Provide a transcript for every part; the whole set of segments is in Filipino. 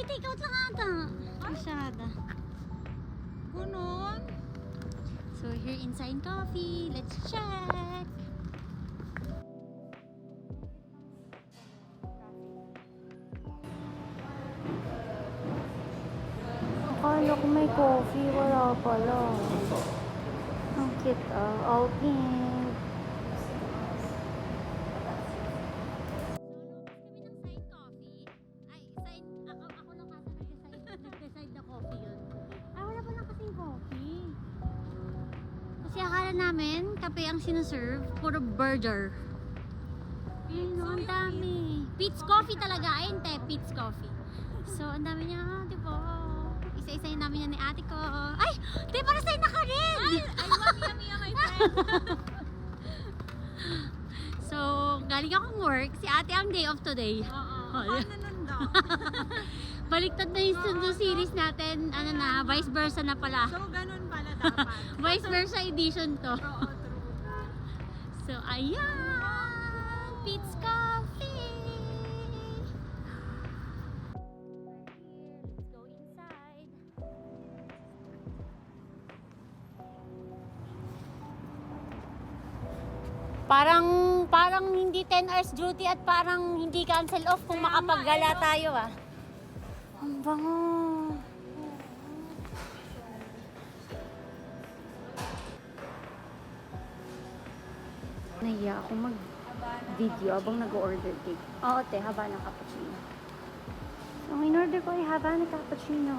take out lang ata. Masyada. Ganon. So here inside coffee, let's check. Akala ko may coffee, wala pala. Ang cute all pink. Ako lang kasi nag-decide na coffee yun. Ay, wala pa lang kasing coffee. Kasi akala namin, kape ang sinuserve, puro burger. Ayun, ang dami. Pete's Coffee talaga. Ayun, Pete's Coffee. So, ang dami niya, di ba? Isa-isayin namin yan ni ate ko. Ay! Di, para sa'yo naka-red! I love yummy, my friend. So, galing akong work. Si ate ang day off today. Oo. Paano nun daw? Baliktad na yung Sundo series natin. Ano na, vice versa na pala. So, ganun pala dapat. Vice versa edition to. Oo, true. So, ayan! Pete's Coffee! Let's go inside. Parang hindi 10 hours duty at parang hindi cancel off kung makapaggala tayo ah. Ang bango. Nahiya ako mag-video habang nag-order cake. Oo, te, Havana cappuccino. Ang in-order ko ay Havana cappuccino.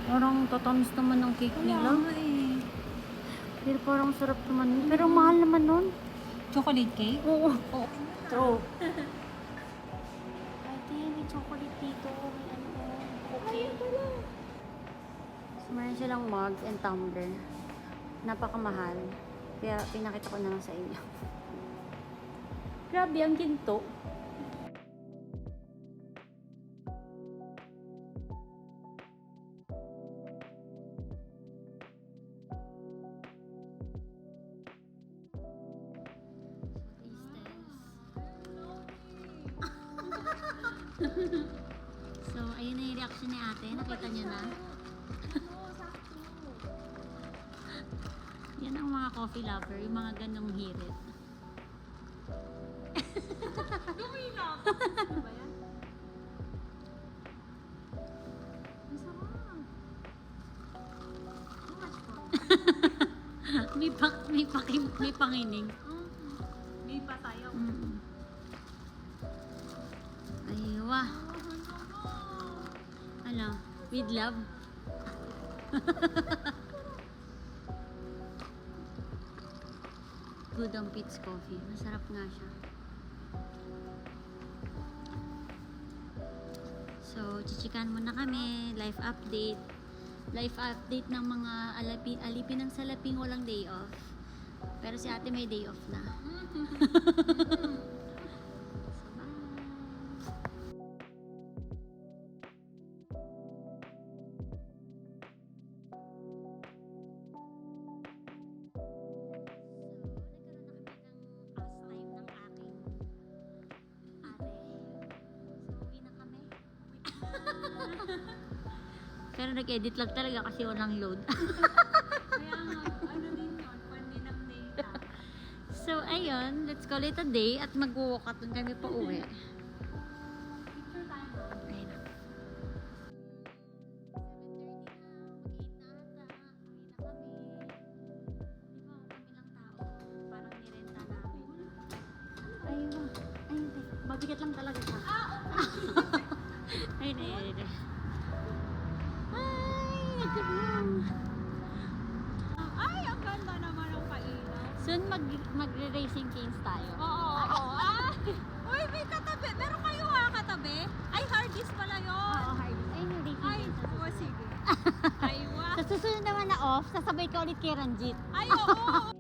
Parang tatamis naman ng cake nila. Pero parang sarap naman. Pero mahal naman nun. Chocolate cake? Oo. True. Ate, may chocolate dito. May ano. Okay. So, meron silang mug and tumbler. Napakamahal. Kaya pinakita ko na lang sa inyo. Grabe ang ginto. So, ayun na yung reaction ni ate. Nakita niyo na. Yan ang mga coffee lover, yung mga ganong hirit. Lumilap! Ano ba yan? Ang sarap. How much for? may pangining. May patayaw. Aywa. Ano? With love? Good ang Pete's Coffee. Masarap nga siya. So, chichikan muna kami. Life update. Life update ng mga alipin ng salaping walang day off. Pero si ate may day off na. So, bye. Pero nag-edit lang talaga kasi walang load. Kaya nga, ano din yun? Paninang nila. So, ayun. Let's call it a day at mag-walkathon kami pa uwi. Picture time. Ayun na. 7:30 na. Mag-8 na ata. Uwi na kami. Hindi pa kami lang tao. Parang nirenta namin. Ayun. Mabigat lang talaga siya. Ayun na, ayun na. Ay, ang ganda naman ang kainan. Soon magre-racing games tayo. Oo. Uy, may katabi. Meron kayo katabi? Ay, Hardee's pala yun. Oo, Hardee's. Ayun yung racing Ay, games. sige. Ay, wow. Sa susunod naman na off, sasabay ka ulit kay Ranjit. Ay, oo.